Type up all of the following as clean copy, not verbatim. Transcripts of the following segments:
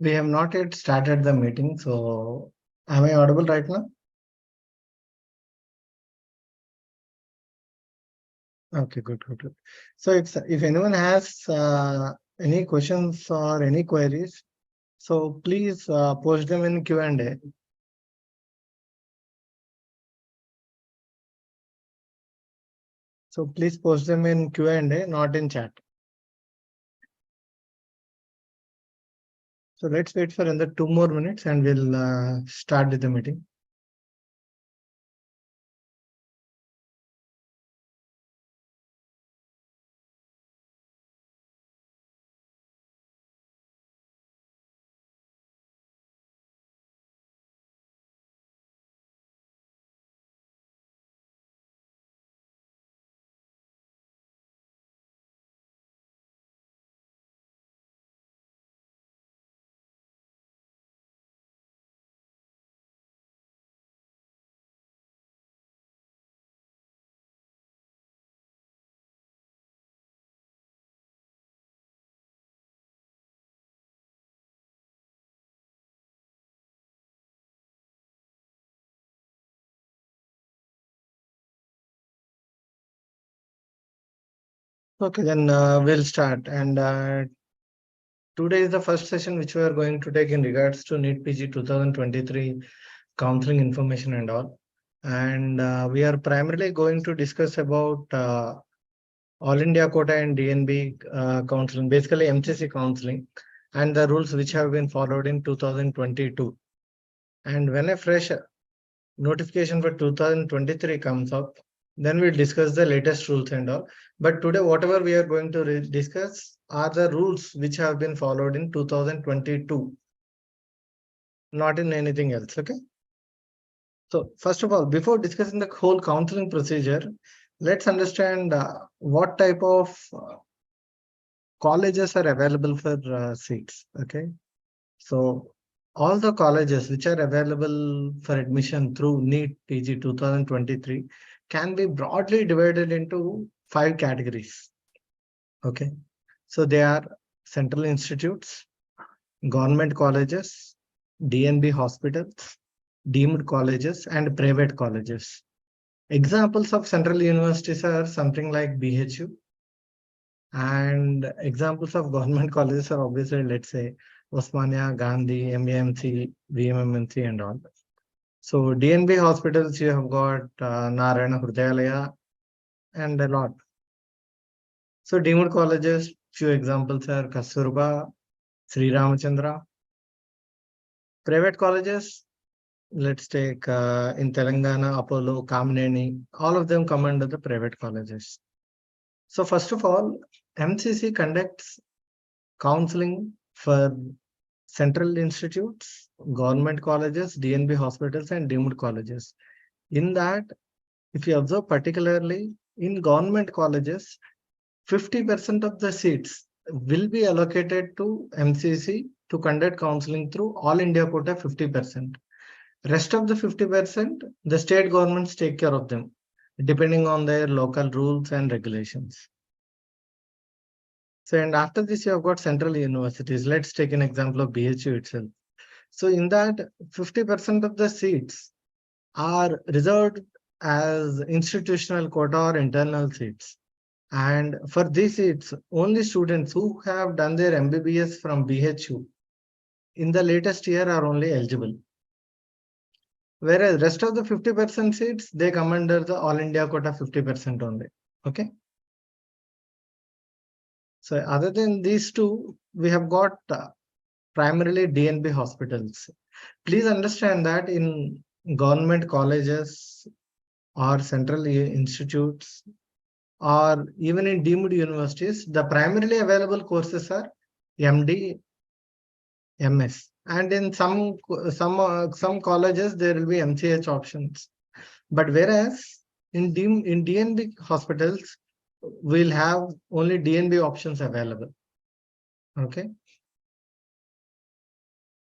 We have not yet started the meeting, so am I audible right now? Okay, good. So if anyone has any questions or any queries, so please post them in Q&A. So please post them in Q&A, not in chat. So let's wait for another 2 more minutes and we'll start with the meeting. Okay, then we'll start. And today is the first session which we are going to take in regards to NEET PG 2023 counseling information and all. And we are primarily going to discuss about All India Quota and DNB counseling, basically MCC counseling, and the rules which have been followed in 2022. And when a fresh notification for 2023 comes up, then we'll discuss the latest rules and all. But today, whatever we are going to discuss are the rules which have been followed in 2022, not in anything else. Okay. So first of all, before discussing the whole counseling procedure, let's understand what type of colleges are available for seats. Okay. So all the colleges which are available for admission through NEET PG 2023 can be broadly divided into 5 categories. Okay. So they are central institutes, government colleges, DNB hospitals, deemed colleges, and private colleges. Examples of central universities are something like BHU, and examples of government colleges are obviously, let's say, Osmania, Gandhi, MAMC, VMMNC, and all. So DNB hospitals, you have got Narayana Hrudayalaya and a lot. So deemed colleges, few examples are Kasturba, Sri Ramachandra. Private colleges, let's take in Telangana, Apollo, Kamneni, all of them come under the private colleges. So first of all, MCC conducts counseling for central institutes, government colleges, DNB hospitals, and deemed colleges. In that, if you observe particularly in government colleges, 50% of the seats will be allocated to MCC to conduct counseling through All India Quota 50%. Rest of the 50%, the state governments take care of them, depending on their local rules and regulations. So, and after this, you have got central universities. Let's take an example of BHU itself. So in that, 50% of the seats are reserved as institutional quota or internal seats. And for these seats, only students who have done their MBBS from BHU in the latest year are only eligible. Whereas rest of the 50% seats, they come under the All India Quota 50% only. Okay. So other than these two, we have got primarily DNB hospitals. Please understand that in government colleges or central institutes or even in deemed universities, the primarily available courses are MD, MS, and in some colleges there will be MCH options. But whereas in DNB hospitals, we'll have only DNB options available. Okay.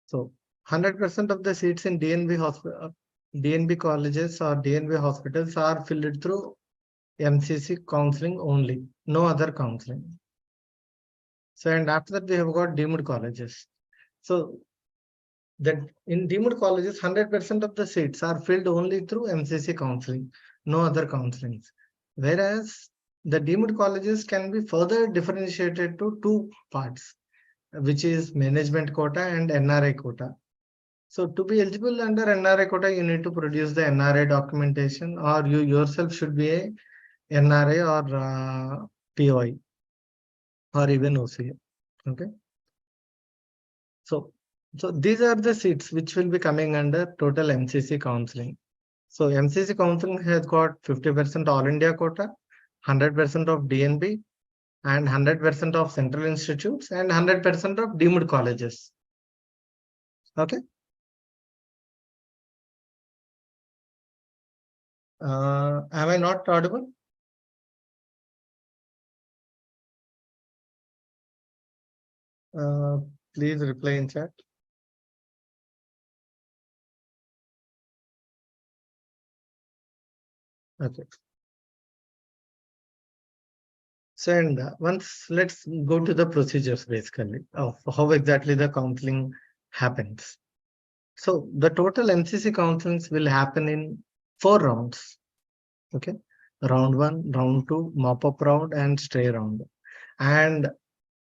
So 100% of the seats in DNB colleges or DNB hospitals are filled through MCC counseling only, no other counseling. So, and after that, we have got deemed colleges. So that in deemed colleges, 100% of the seats are filled only through MCC counseling, no other counselings. Whereas the deemed colleges can be further differentiated to two parts, which is management quota and NRI quota. So to be eligible under NRI quota, you need to produce the NRI documentation, or you yourself should be a NRI or POI or even OCA. Okay. So these are the seats which will be coming under total MCC counseling. So MCC counseling has got 50% All India quota, 100% of DNB, and 100% of central institutes, and 100% of deemed colleges. Okay. Am I not audible? Uh, Please reply in chat. Okay. So, and once let's go to the procedures basically of how exactly the counseling happens. So the total MCC counselings will happen in 4 rounds. Okay. Round 1, round 2, mop-up round, and stray round. And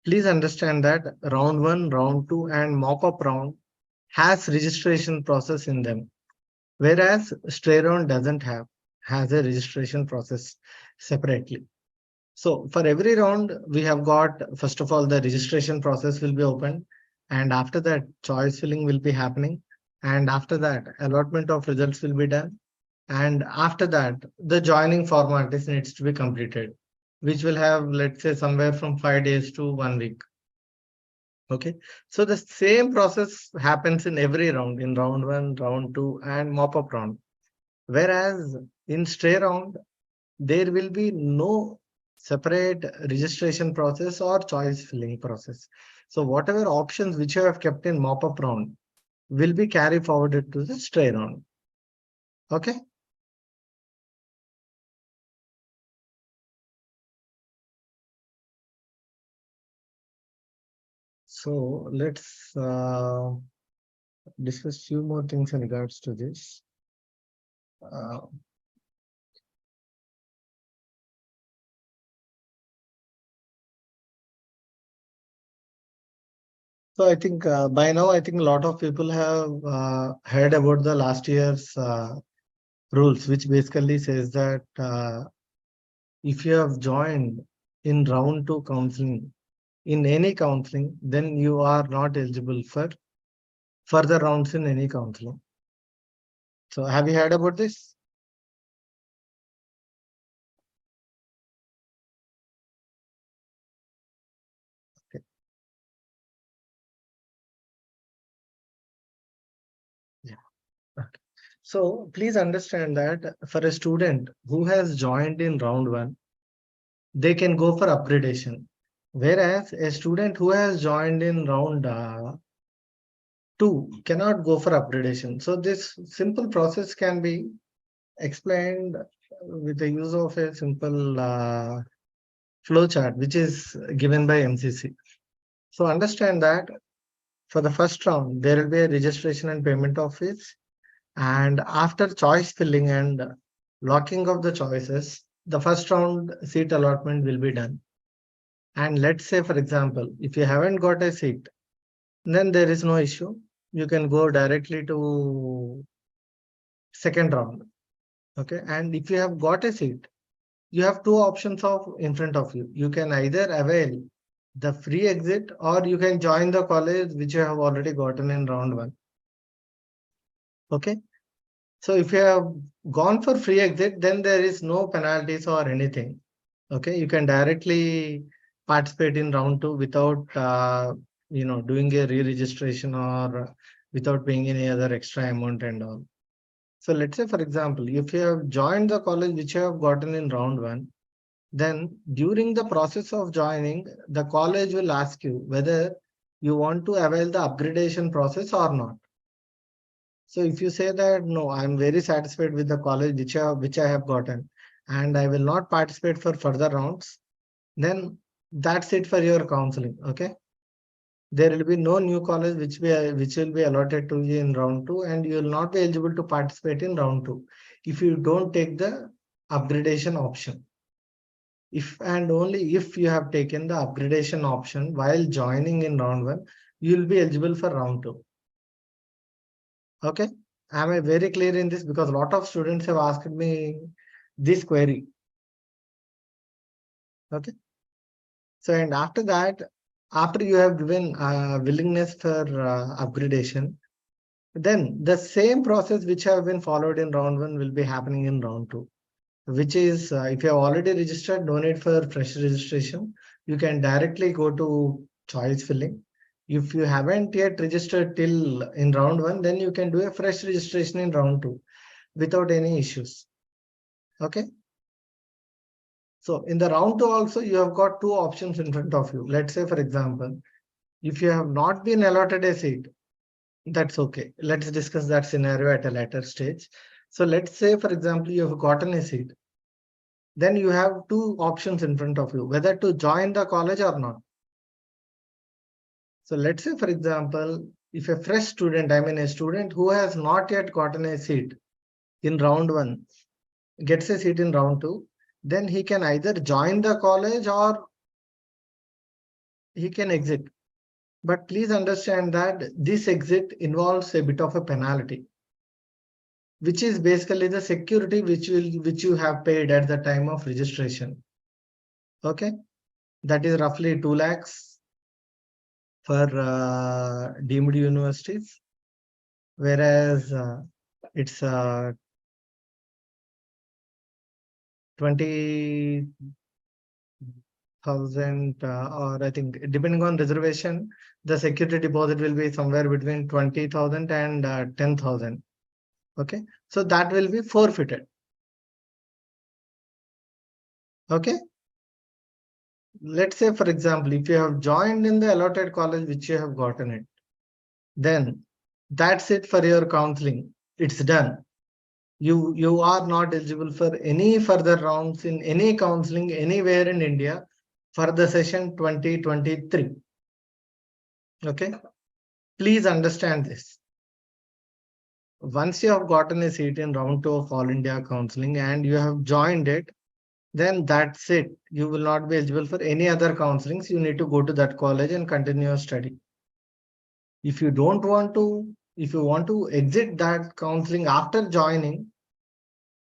please understand that round 1, round 2, and mop-up round has registration process in them, whereas stray round doesn't has a registration process separately. So for every round, we have got, first of all, the registration process will be open. And after that, choice filling will be happening. And after that, allotment of results will be done. And after that, the joining formalities needs to be completed, which will have, let's say, somewhere from 5 days to 1 week. Okay. So the same process happens in every round, in round 1, round 2, and mop-up round. Whereas in stray round, there will be no separate registration process or choice filling process. So whatever options which you have kept in mop-up round will be carried forwarded to the stray round. Okay. So let's discuss few more things in regards to this. Uh, so I think by now, I think a lot of people have heard about the last year's rules, which basically says that if you have joined in round 2 counseling, in any counseling, then you are not eligible for further rounds in any counseling. So have you heard about this? Okay. Yeah. Okay. So please understand that for a student who has joined in round 1, they can go for upgradation. Whereas a student who has joined in round 2 cannot go for upgradation. So this simple process can be explained with the use of a simple flow chart, which is given by MCC. So understand that for the first round, there will be a registration and payment of fees. And after choice filling and locking of the choices, the first round seat allotment will be done. And let's say, for example, if you haven't got a seat, then there is no issue. You can go directly to second round. Okay. And if you have got a seat, you have two options of in front of you. You can either avail the free exit or you can join the college which you have already gotten in round 1. Okay. So if you have gone for free exit, then there is no penalties or anything. Okay. You can directly participate in round 2 without, doing a re-registration or without paying any other extra amount and all. So let's say, for example, if you have joined the college which you have gotten in round 1, then during the process of joining, the college will ask you whether you want to avail the upgradation process or not. So if you say that, no, I'm very satisfied with the college which I have gotten, and I will not participate for further rounds, then that's it for your counseling. Okay. There will be no new college which will be allotted to you in round 2, and you will not be eligible to participate in round 2 if you don't take the upgradation option. If and only if you have taken the upgradation option while joining in round 1, you will be eligible for round 2. Okay, am I very clear in this? Because a lot of students have asked me this query. Okay, so and after that, after you have given willingness for upgradation, then the same process which have been followed in round 1 will be happening in round 2, which is if you have already registered, no need for fresh registration. You can directly go to choice filling. If you haven't yet registered till in round 1, then you can do a fresh registration in round 2 without any issues. Okay. So in the round 2 also, you have got two options in front of you. Let's say, for example, if you have not been allotted a seat, that's okay. Let's discuss that scenario at a later stage. So let's say, for example, you have gotten a seat. Then you have two options in front of you, whether to join the college or not. So let's say, for example, if a fresh student, I mean a student who has not yet gotten a seat in round 1, gets a seat in round 2, then he can either join the college or he can exit. But please understand that this exit involves a bit of a penalty, which is basically the security which you have paid at the time of registration. Okay, that is roughly 2 lakhs for deemed universities, whereas it's 20,000 or I think depending on reservation, the security deposit will be somewhere between 20,000 and 10,000. Okay, so that will be forfeited. Okay, let's say, for example, if you have joined in the allotted college which you have gotten it, then that's it for your counseling. It's done. You are not eligible for any further rounds in any counseling anywhere in India for the session 2023. Okay, please understand this. Once you have gotten a seat in round 2 of All India Counselling and you have joined it, then that's it. You will not be eligible for any other counselings. You need to go to that college and continue your study. If you don't want to, if you want to exit that counseling after joining,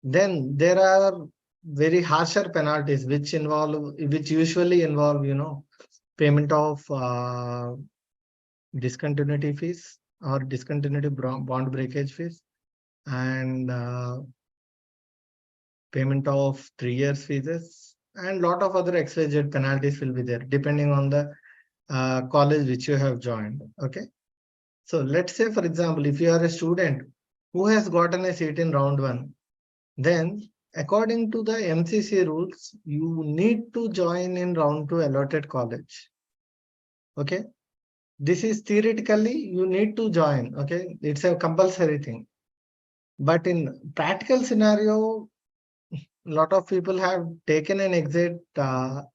then there are very harsher penalties which usually involve, payment of discontinuity fees or discontinuity bond breakage fees, and payment of 3 years fees, and lot of other XYZ penalties will be there depending on the college which you have joined. Okay, so let's say, for example, if you are a student who has gotten a seat in round 1, then according to the MCC rules, you need to join in round 2 allotted college. Okay, this is theoretically you need to join. Okay, it's a compulsory thing, but in practical scenario, a lot of people have taken an exit, but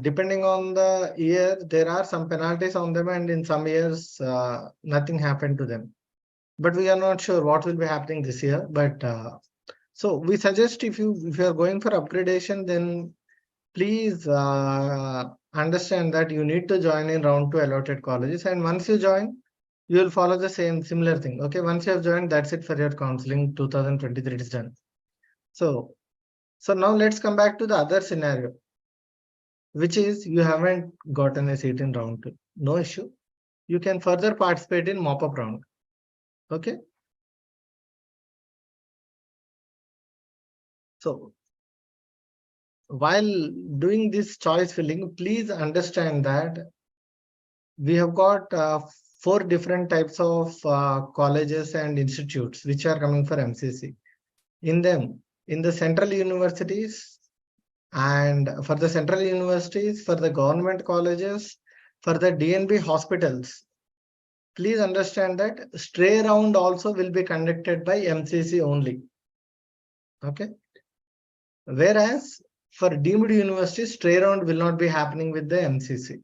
depending on the year, there are some penalties on them, and in some years, nothing happened to them. But we are not sure what will be happening this year. But so we suggest if you are going for upgradation, then please understand that you need to join in round 2 allotted colleges, and once you join, you will follow the similar thing. Okay, once you have joined, that's it for your counseling 2023 is done. So now let's come back to the other scenario, which is you haven't gotten a seat in round 2. No issue. You can further participate in mop-up round. Okay. So while doing this choice filling, please understand that we have got 4 different types of colleges and institutes which are coming for MCC. In them, in the central universities, and for the central universities, for the government colleges, for the DNB hospitals, please understand that stray round also will be conducted by MCC only. Okay. Whereas for deemed universities, stray round will not be happening with the MCC.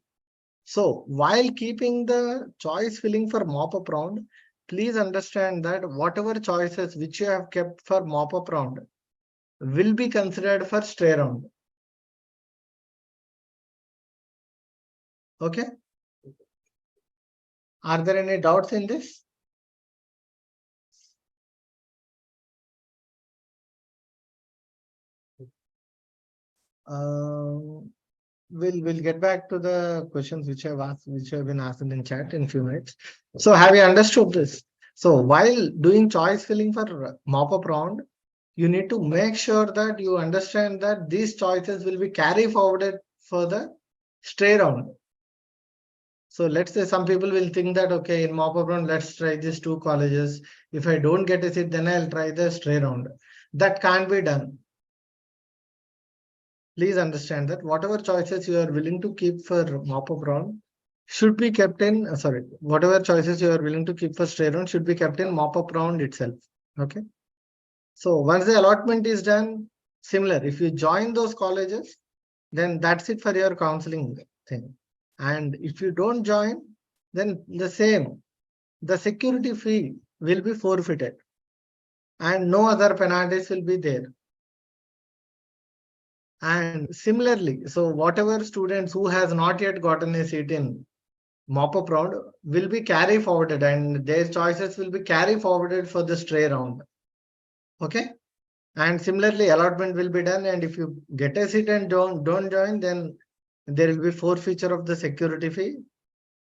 So while keeping the choice filling for mop-up round, please understand that whatever choices which you have kept for mop-up round will be considered for stray round. Okay. Are there any doubts in this? We'll get back to the questions which I've asked, which have been asked in chat in few minutes. So have you understood this? So while doing choice filling for mop-up round, you need to make sure that you understand that these choices will be carry forwarded for the stray round. So let's say some people will think that, okay, in mop-up round, let's try these two colleges. If I don't get a seat, then I'll try the stray round. That can't be done. Please understand that whatever choices you are willing to keep for mop-up round should be kept in, whatever choices you are willing to keep for stray round should be kept in mop-up round itself. Okay. So once the allotment is done, similar, if you join those colleges, then that's it for your counseling thing. And if you don't join, then the security fee will be forfeited and no other penalties will be there. And similarly, so whatever students who has not yet gotten a seat in mop-up round will be carry forwarded and their choices will be carry forwarded for the stray round. Okay. And similarly, allotment will be done. And if you get a seat and don't join, then there will be forfeiture of the security fee.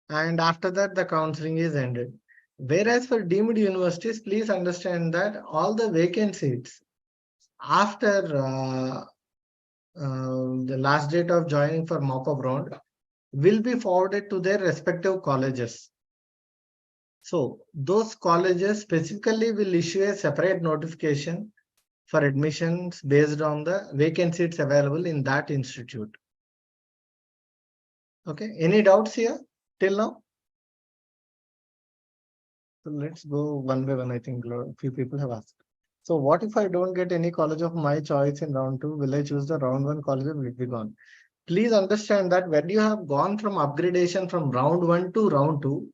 And after that, the counseling is ended. Whereas for deemed universities, please understand that all the vacant seats after the last date of joining for mop-up round will be forwarded to their respective colleges. So those colleges specifically will issue a separate notification for admissions based on the vacant seats available in that institute. Okay, any doubts here till now? So let's go one by one. I think a few people have asked. So what if I don't get any college of my choice in round two? Will I choose the round one college or will it be gone? Please understand that when you have gone from upgradation from round one to round two,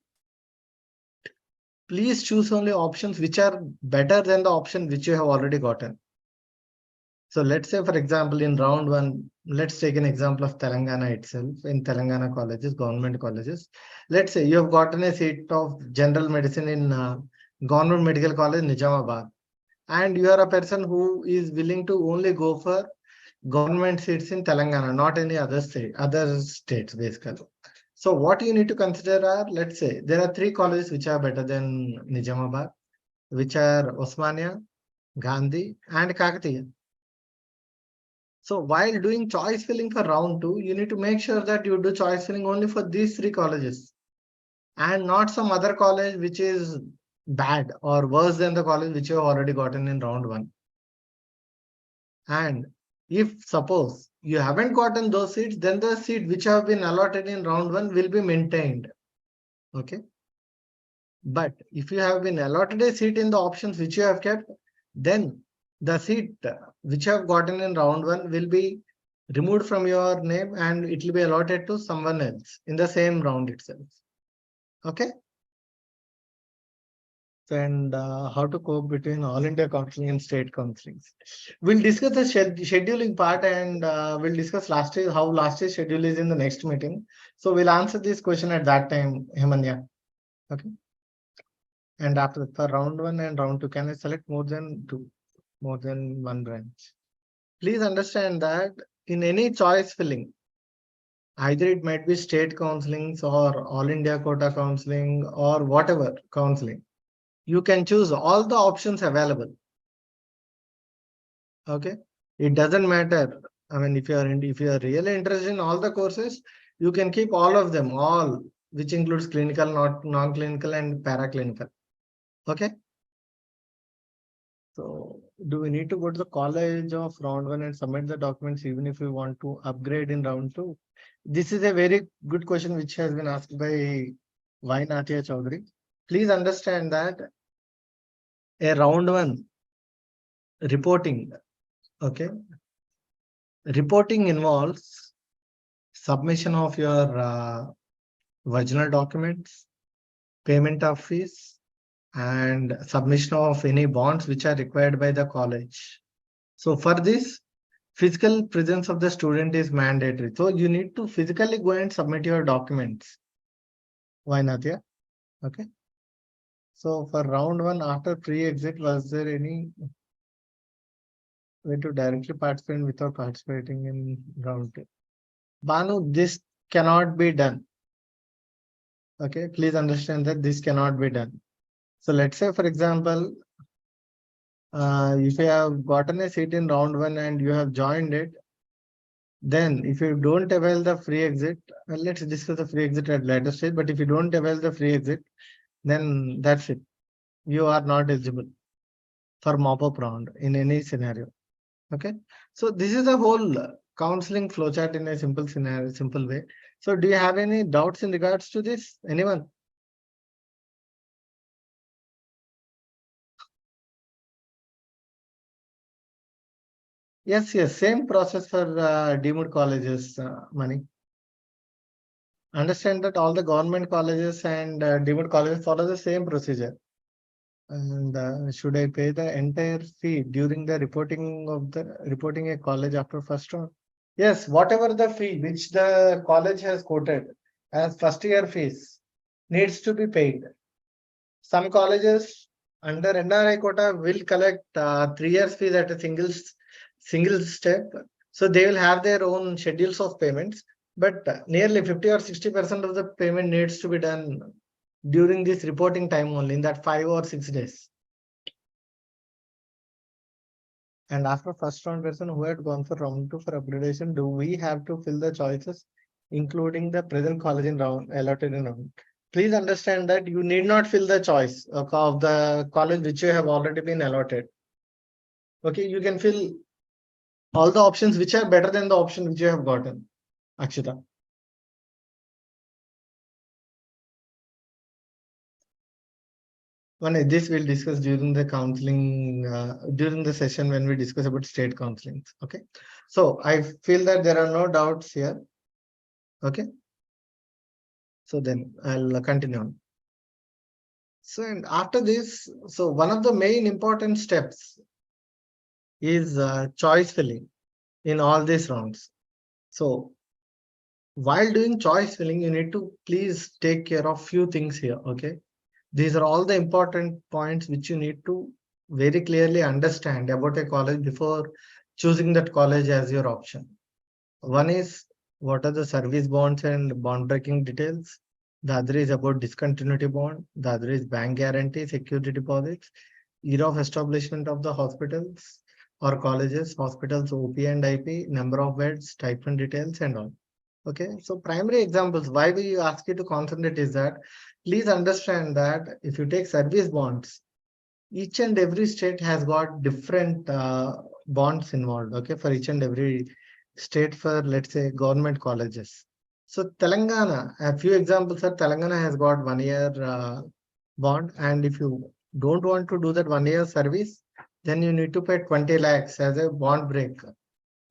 please choose only options which are better than the option which you have already gotten. So let's say, for example, in round one, let's take an example of Telangana itself. In Telangana colleges, government colleges, let's say you have gotten a seat of general medicine in Government Medical College, Nizamabad, and you are a person who is willing to only go for government seats in Telangana, not any other states, basically. So what you need to consider are, let's say, there are three colleges which are better than Nizamabad, which are Osmania, Gandhi, and Kakatiya. So while doing choice filling for round two, you need to make sure that you do choice filling only for these three colleges and not some other college which is bad or worse than the college which you have already gotten in round one. And if suppose you haven't gotten those seats, then the seat which have been allotted in round one will be maintained. Okay. But if you have been allotted a seat in the options which you have kept, then the seat which you have gotten in round one will be removed from your name and it will be allotted to someone else in the same round itself. Okay. And how to cope between all India counseling and state counselings. We'll discuss the scheduling part and we'll discuss how last year's schedule is in the next meeting. So we'll answer this question at that time, Hemanya. Okay. And after for round one and round two, can I select more than one branch? Please understand that in any choice filling, either it might be state counselings or all India quota counseling or whatever counseling, you can choose all the options available. Okay, it doesn't matter. I mean, if you are really interested in all the courses, you can keep all of them, all which includes clinical, not non-clinical, and paraclinical. Okay. So, do we need to go to the college of round one and submit the documents even if we want to upgrade in round two? This is a very good question which has been asked by Y. Nathya Chaudhary. Please understand that a round one reporting, okay, reporting involves submission of your original documents, payment of fees, and submission of any bonds which are required by the college. So for this, physical presence of the student is mandatory. So you need to physically go and submit your documents. Why not? Yeah. Okay. So for round one, after pre-exit, was there any way to directly participate without participating in round two? Banu, this cannot be done. Okay, please understand that this cannot be done. So let's say, for example, if you have gotten a seat in round one and you have joined it, then if you don't avail the free exit, let's discuss the free exit at later stage. But if you don't avail the free exit, then that's it. You are not eligible for mop-up round in any scenario. Okay, so this is the whole counseling flowchart in a simple scenario, simple way. So do you have any doubts in regards to this? Anyone? Yes, yes, same process for deemed colleges, Mani. Understand that all the government colleges and deemed colleges follow the same procedure. And should I pay the entire fee during the reporting a college after first round? Yes, whatever the fee which the college has quoted as first year fees needs to be paid. Some colleges under NRI quota will collect 3 years fees at a single step. So they will have their own schedules of payments, but nearly 50 or 60% of the payment needs to be done during this reporting time only in that 5 or 6 days. And after first round person who had gone for round two for upgradation, do we have to fill the choices, including the present college in round allotted in round? Please understand that you need not fill the choice of the college which you have already been allotted. Okay, you can fill all the options which are better than the option which you have gotten. Akshita. This we'll discuss during the counseling, during the session when we discuss about state counseling. Okay, so I feel that there are no doubts here. Okay, so then I'll continue on. So and after this, so one of the main important steps is choice filling in all these rounds. So while doing choice filling, you need to please take care of few things here. Okay, these are all the important points which you need to very clearly understand about a college before choosing that college as your option. One is what are the service bonds and bond breaking details. The other is about discontinuity bond. The other is bank guarantee, security deposits, year of establishment of the hospitals or colleges, hospitals, OP and IP, number of beds, stipend details, and all. Okay, so primary examples, why we ask you to concentrate is that please understand that if you take service bonds, each and every state has got different bonds involved. Okay, for each and every state for let's say government colleges. So Telangana, a few examples are Telangana has got 1 year bond, and if you don't want to do that 1 year service, then you need to pay 20 lakhs as a bond break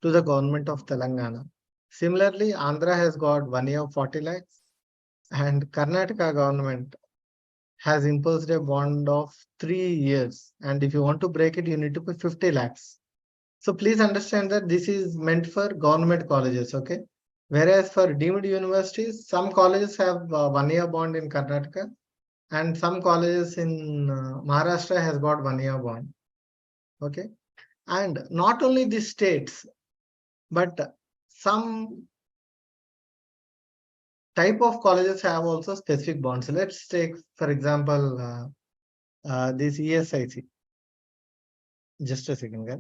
to the government of Telangana. Similarly, Andhra has got 1 year 40 lakhs, and Karnataka government has imposed a bond of 3 years. And if you want to break it, you need to pay 50 lakhs. So please understand that this is meant for government colleges, okay? Whereas for deemed universities, some colleges have 1 year bond in Karnataka, and some colleges in Maharashtra has got 1 year bond, okay? And not only the states, but some type of colleges have also specific bonds. Let's take, for example, this ESIC. Just a second, guys.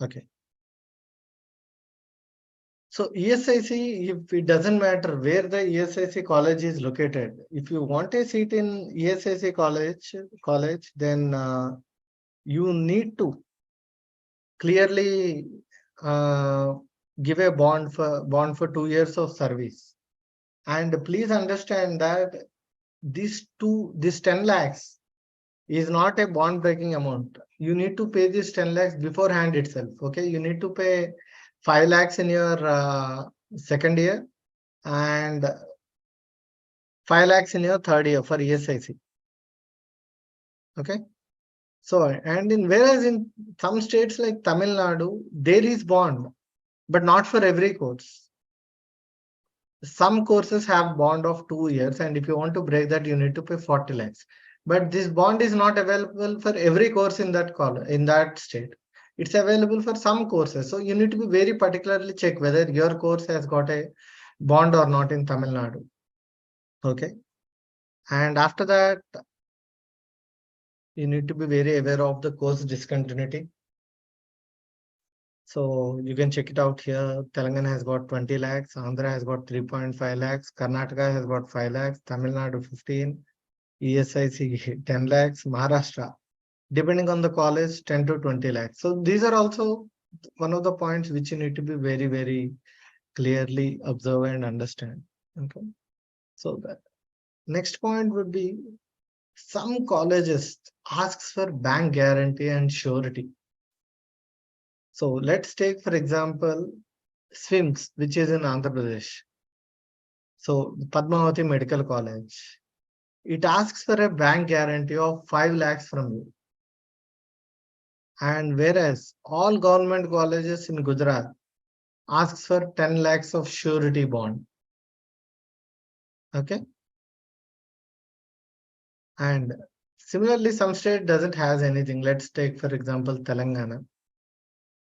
Okay. So ESIC, if it doesn't matter where the ESIC college is located, if you want a seat in ESIC college, then you need to clearly give a bond for 2 years of service. And please understand that this 10 lakhs is not a bond breaking amount. You need to pay this 10 lakhs beforehand itself. Okay, you need to pay 5 lakhs in your second year and 5 lakhs in your third year for ESIC. Okay, so and in whereas in some states like Tamil Nadu, there is bond, but not for every course. Some courses have bond of 2 years, and if you want to break that, you need to pay 40 lakhs. But this bond is not available for every course in that in that state. It's available for some courses. So you need to be very particularly check whether your course has got a bond or not in Tamil Nadu. Okay. And after that, you need to be very aware of the course discontinuity. So you can check it out here. Telangana has got 20 lakhs, Andhra has got 3.5 lakhs, Karnataka has got 5 lakhs, Tamil Nadu 15, ESIC 10 lakhs, Maharashtra, depending on the college, 10 to 20 lakhs. So these are also one of the points which you need to be very, very clearly observe and understand. Okay. So the next point would be some colleges asks for bank guarantee and surety. So let's take, for example, SWIMS, which is in Andhra Pradesh. So Padmavati Medical College. It asks for a bank guarantee of 5 lakhs from you. And whereas all government colleges in Gujarat asks for 10 lakhs of surety bond. Okay. And similarly, some state doesn't has anything. Let's take, for example, Telangana.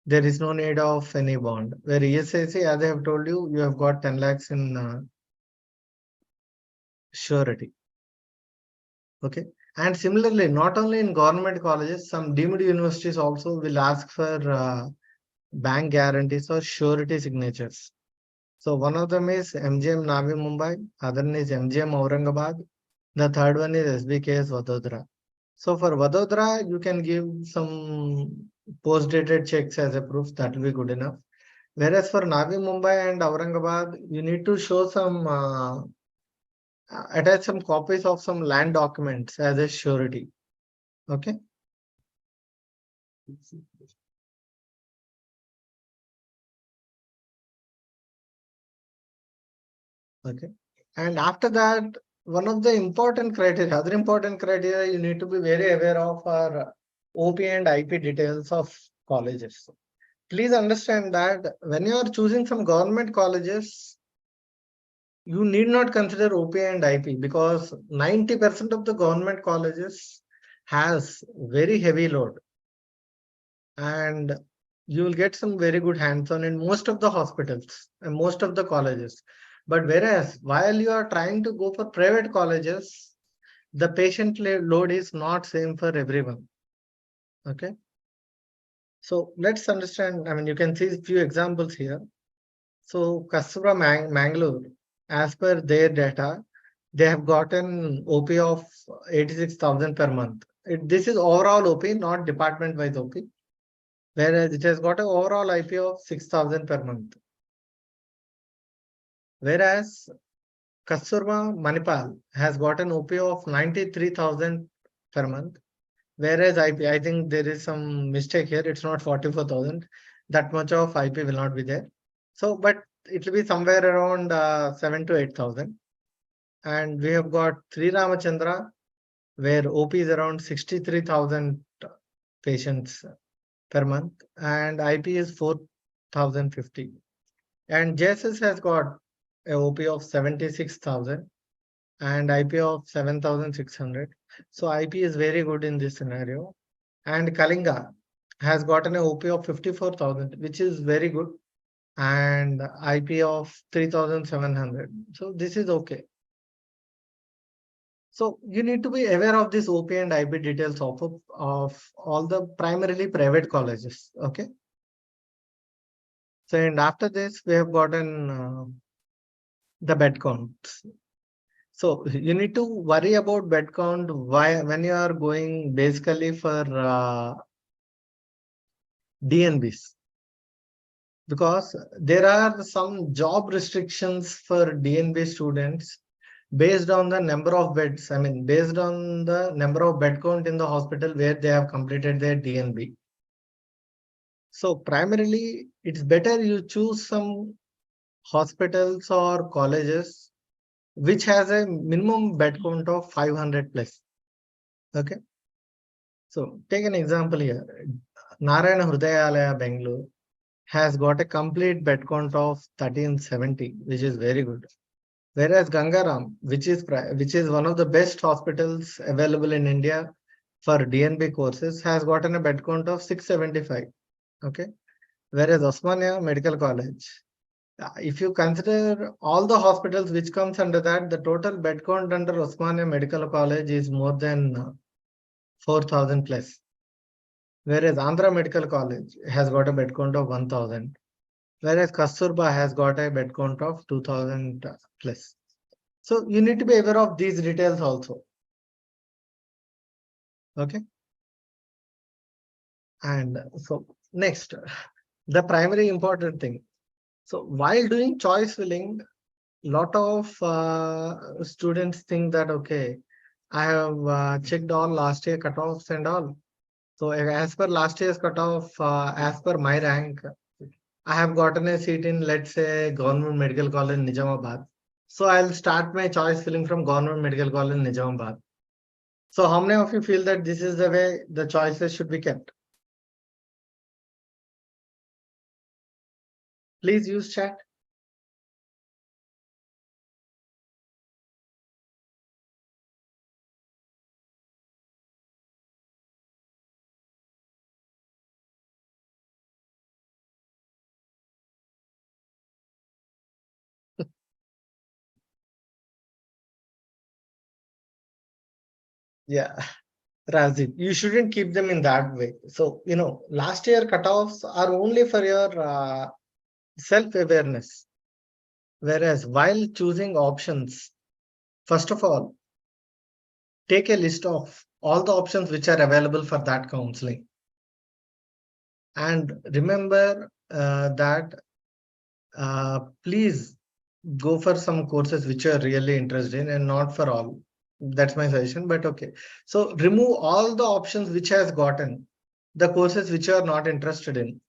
There is no need of any bond. Where ESIC, as I have told you, you have got 10 lakhs in surety. Okay. And similarly, not only in government colleges, some deemed universities also will ask for bank guarantees or surety signatures. So one of them is MGM Navi Mumbai, other one is MGM Aurangabad, the third one is SBKS Vadodara. So for Vadodara, you can give some post-dated checks as a proof, that will be good enough. Whereas for Navi Mumbai and Aurangabad, you need to show some attach some copies of some land documents as a surety. Okay. Okay. And after that, one of the important criteria, other important criteria you need to be very aware of are OP and IP details of colleges. Please understand that when you are choosing some government colleges, you need not consider OP and IP because 90% of the government colleges has very heavy load and you will get some very good hands-on in most of the hospitals and most of the colleges. But whereas while you are trying to go for private colleges, the patient load is not same for everyone. Okay. So let's understand, I mean, you can see a few examples here. So Kasura Mangalore, as per their data, they have gotten OP of 86,000 per month. This is overall OP, not department-wise OP. Whereas it has got an overall IP of 6,000 per month. Whereas Kasturba Manipal has got an OP of 93,000 per month. Whereas IP, I think there is some mistake here. It's not 44,000. That much of IP will not be there. So, but it will be somewhere around 7 to 8,000. And we have got Sri Ramachandra, where OP is around 63,000 patients per month, and IP is 4,050. And JSS has got a OP of 76,000 and IP of 7,600. So IP is very good in this scenario. And Kalinga has gotten an OP of 54,000, which is very good, and IP of 3,700. So this is okay. So you need to be aware of this OP and IP details of all the primarily private colleges. Okay. So and after this, we have gotten the bed counts. So you need to worry about bed count when you are going basically for DNBs. Because there are some job restrictions for DNB students based on the number of beds, based on the number of bed count in the hospital where they have completed their DNB. So primarily, it's better you choose some hospitals or colleges which has a minimum bed count of 500 plus. Okay. So take an example here. Narayana Hrudayalaya, Bangalore has got a complete bed count of 1370, which is very good. Whereas Gangaram, which is one of the best hospitals available in India for DNB courses, has gotten a bed count of 675. Okay. Whereas Osmania Medical College, if you consider all the hospitals which comes under that, the total bed count under Osmania Medical College is more than 4,000 plus. Whereas Andhra Medical College has got a bed count of 1,000. Whereas Kasturba has got a bed count of 2,000 plus. So you need to be aware of these details also. Okay. And so next, the primary important thing. So while doing choice filling, lot of students think that, okay, I have checked all last year cutoffs and all. So as per last year's cutoff, as per my rank, I have gotten a seat in, let's say, Government Medical College Nizamabad. So I'll start my choice filling from Government Medical College Nizamabad. So how many of you feel that this is the way the choices should be kept? Please use chat. Yeah, Razi, you shouldn't keep them in that way. So, last year cutoffs are only for your self-awareness. Whereas while choosing options, first of all, take a list of all the options which are available for that counseling. And remember that please go for some courses which you're really interested in and not for all. That's my suggestion, but okay. So remove all the options which has gotten the courses which you are not interested in.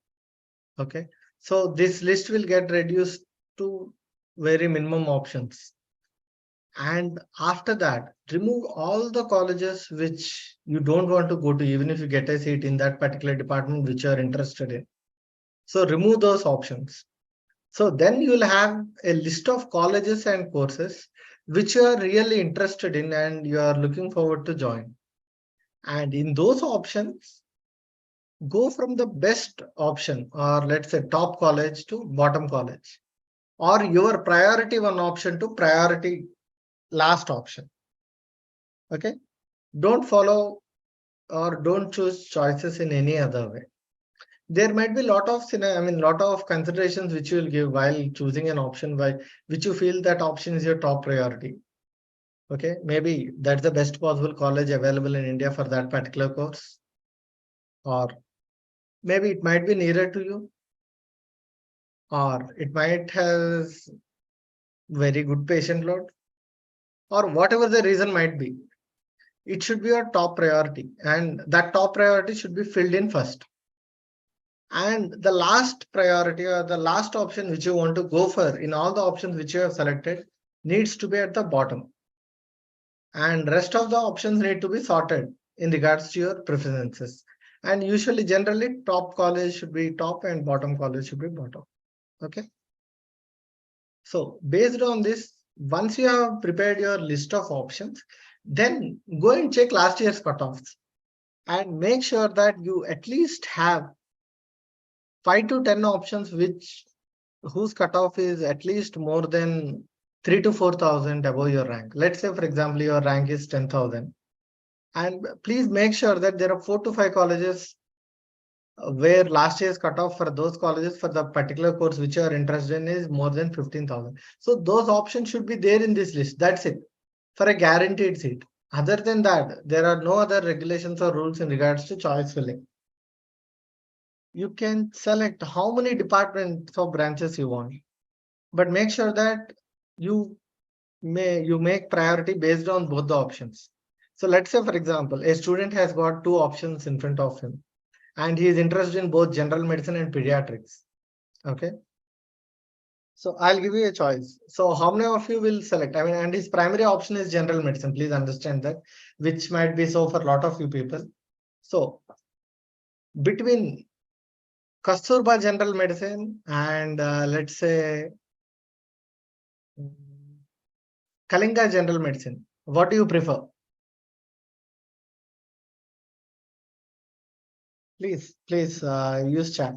Okay. So this list will get reduced to very minimum options. And after that, remove all the colleges which you don't want to go to, even if you get a seat in that particular department which you are interested in. So remove those options. So then you will have a list of colleges and courses which you are really interested in and you are looking forward to join. And in those options, go from the best option, or let's say top college to bottom college, or your priority one option to priority last option. Okay. Don't follow or don't choose choices in any other way. There might be lot of considerations which you will give while choosing an option by which you feel that option is your top priority. Okay, maybe that's the best possible college available in India for that particular course, or maybe it might be nearer to you, or it might has very good patient load, or whatever the reason might be. It should be your top priority, and that top priority should be filled in first. And the last priority or the last option which you want to go for in all the options which you have selected needs to be at the bottom. And rest of the options need to be sorted in regards to your preferences. And usually, generally, top college should be top and bottom college should be bottom. Okay. So based on this, once you have prepared your list of options, then go and check last year's cutoffs and make sure that you at least have 5 to 10 options whose cutoff is at least more than 3 to 4,000 above your rank. Let's say, for example, your rank is 10,000. And please make sure that there are 4 to 5 colleges where last year's cutoff for those colleges for the particular course which you are interested in is more than 15,000. So those options should be there in this list. That's it for a guaranteed seat. Other than that, there are no other regulations or rules in regards to choice filling. You can select how many departments or branches you want, but make sure that you you make priority based on both the options. So let's say, for example, a student has got two options in front of him, and he is interested in both general medicine and pediatrics. Okay. So I'll give you a choice. So how many of you will select? I mean, and his primary option is general medicine. Please understand that, which might be so for a lot of you people. So between Kasturba General Medicine and let's say Kalinga General Medicine, what do you prefer? Please use chat.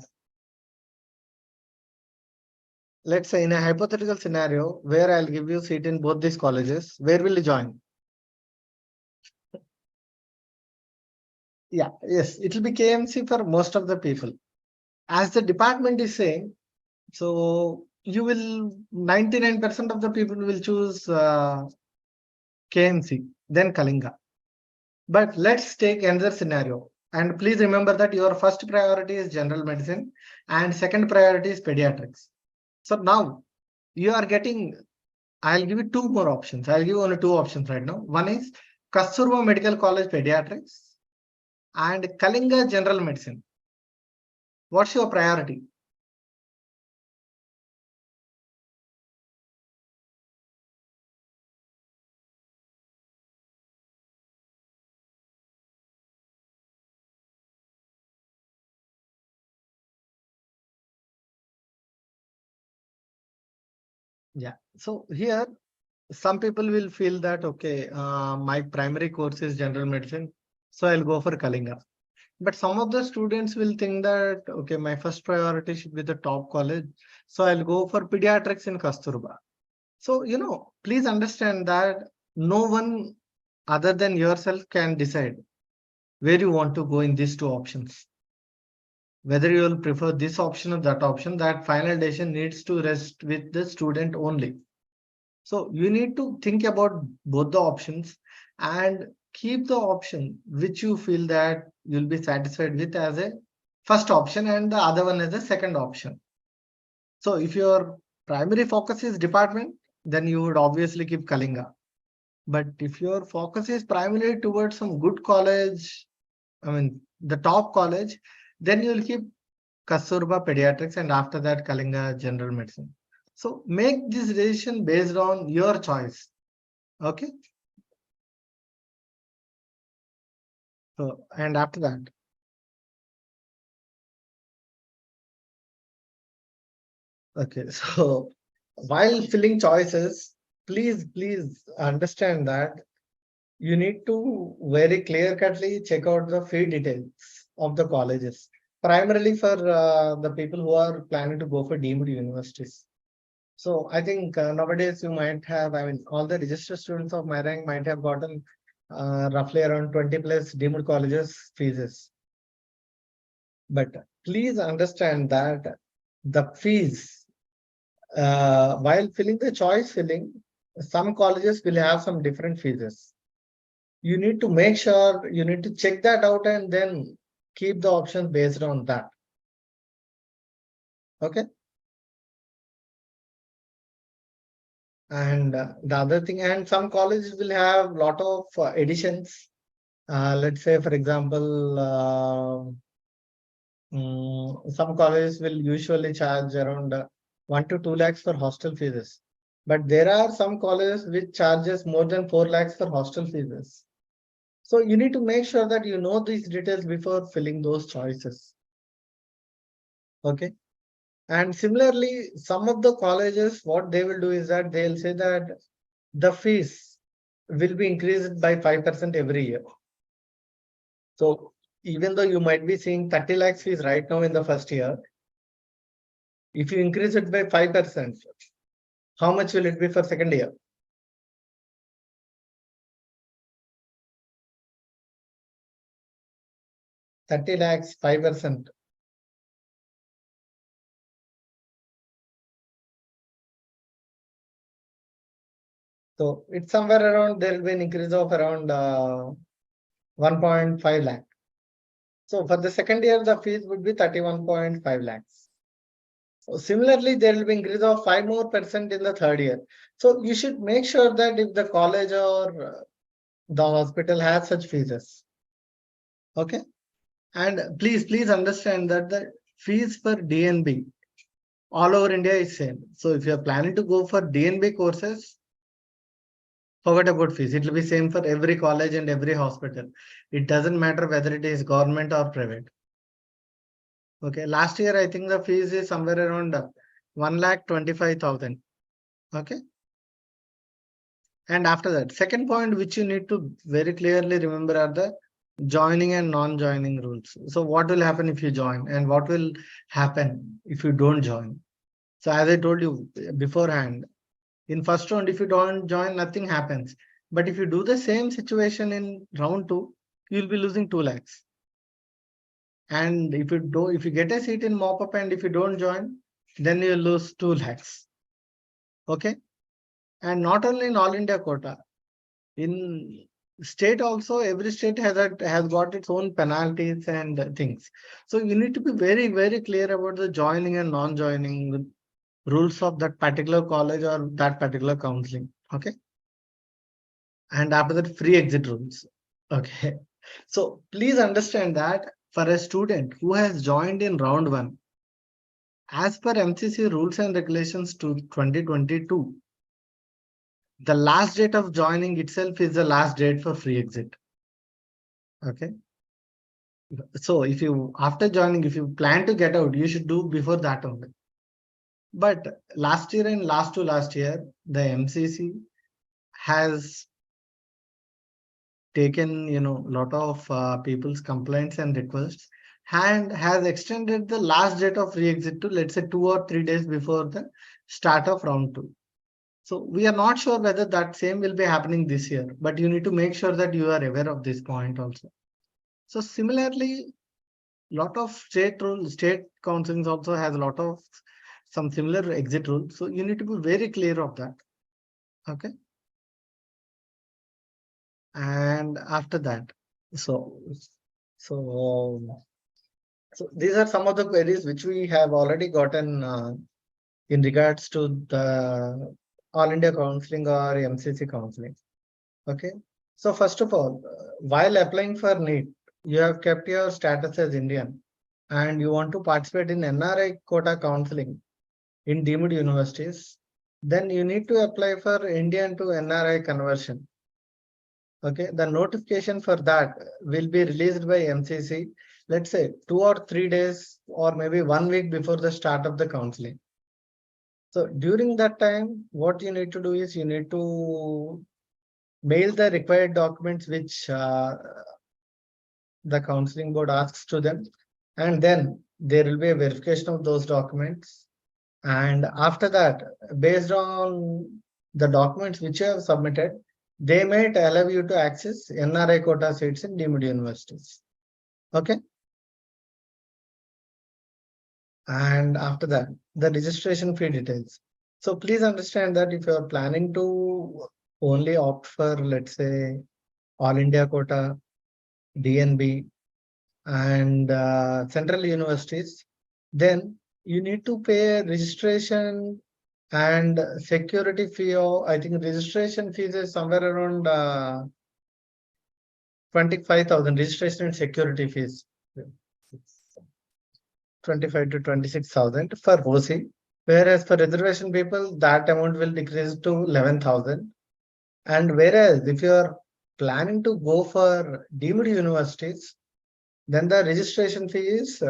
Let's say in a hypothetical scenario where I'll give you seat in both these colleges, where will you join? Yeah, yes, it will be KMC for most of the people. As the department is saying, so you will 99% of the people will choose KMC, then Kalinga. But let's take another scenario. And please remember that your first priority is general medicine and second priority is pediatrics. So now you are getting, I'll give you two more options. I'll give you only two options right now. One is Kasturba Medical College Pediatrics and Kalinga General Medicine. What's your priority? Yeah. So here, some people will feel that, okay, my primary course is general medicine, so I'll go for Kalinga. But some of the students will think that, okay, my first priority should be the top college, so I'll go for pediatrics in Kasturba. So, please understand that no one other than yourself can decide where you want to go in these two options. Whether you will prefer this option or that option, that final decision needs to rest with the student only. So you need to think about both the options and keep the option which you feel that you'll be satisfied with as a first option and the other one as a second option. So if your primary focus is department, then you would obviously keep Kalinga. But if your focus is primarily towards some good college, I mean the top college, then you'll keep Kasturba Pediatrics and after that Kalinga General Medicine. So make this decision based on your choice. Okay. So, and after that, okay. So while filling choices, please understand that you need to very clear cutly check out the fee details of the colleges, primarily for the people who are planning to go for deemed universities. So I think nowadays you might have, I mean, all the registered students of my rank might have gotten roughly around 20 plus deemed colleges fees. But please understand that the fees, while filling the choice filling, some colleges will have some different fees. You need to make sure, you need to check that out and then keep the options based on that. Okay. And the other thing, and some colleges will have a lot of additions. Let's say, for example, some colleges will usually charge around 1 to 2 lakhs for hostel fees. But there are some colleges which charges more than 4 lakhs for hostel fees. So you need to make sure that you know these details before filling those choices. Okay. And similarly, some of the colleges, what they will do is that they'll say that the fees will be increased by 5% every year. So even though you might be seeing 30 lakhs fees right now in the first year, if you increase it by 5%, how much will it be for second year? 30 lakhs, 5%. So it's somewhere around, there will be an increase of around 1.5 lakh. So for the second year, the fees would be 31.5 lakhs. So similarly, there will be increase of 5% more in the third year. So you should make sure that if the college or the hospital has such fees, okay. And please understand that the fees for DNB all over India is same. So if you are planning to go for DNB courses, forget about fees. It will be same for every college and every hospital. It doesn't matter whether it is government or private. Okay. Last year, I think the fees is somewhere around 1,25,000. Okay. And after that, second point, which you need to very clearly remember are the joining and non-joining rules. So what will happen if you join and what will happen if you don't join? So as I told you beforehand, in first round, if you don't join, nothing happens. But if you do the same situation in round 2, you'll be losing 2 lakhs. And if you get a seat in mop up and if you don't join, then you lose 2 lakhs. Okay. And not only in all India quota, in state also, every state has got its own penalties and things. So you need to be very clear about the joining and non-joining rules of that particular college or that particular counseling. Okay. And after that, free exit rules. Okay. So please understand that for a student who has joined in round 1, as per MCC rules and regulations to 2022, the last date of joining itself is the last date for free exit. Okay. So if you, after joining, if you plan to get out, you should do before that only. But last year and last year, the MCC has taken, lot of people's complaints and requests and has extended the last date of re-exit to, let's say, 2 or 3 days before the start of round 2. So we are not sure whether that same will be happening this year, but you need to make sure that you are aware of this point also. So similarly, lot of state councils also has a lot of some similar exit rules. So you need to be very clear of that. Okay. And after that, so these are some of the queries which we have already gotten in regards to the All India Counselling or MCC counseling. Okay. So first of all, while applying for NEET, you have kept your status as Indian and you want to participate in NRI quota counseling in deemed universities, then you need to apply for Indian to NRI conversion. Okay, the notification for that will be released by MCC, let's say 2 or 3 days or maybe 1 week before the start of the counseling. So during that time, what you need to do is you need to mail the required documents which the counseling board asks to them, and then there will be a verification of those documents. And after that, based on the documents which you have submitted, they might allow you to access NRI quota seats in deemed universities. Okay. And after that, the registration fee details. So please understand that if you are planning to only opt for, let's say, All India quota, DNB, and central universities, then you need to pay registration and security fee. I think registration fees is somewhere around 25,000. Registration and security fees 25 to 26,000 for OC, whereas for reservation people that amount will decrease to 11,000. And whereas if you are planning to go for deemed universities, then the registration fee is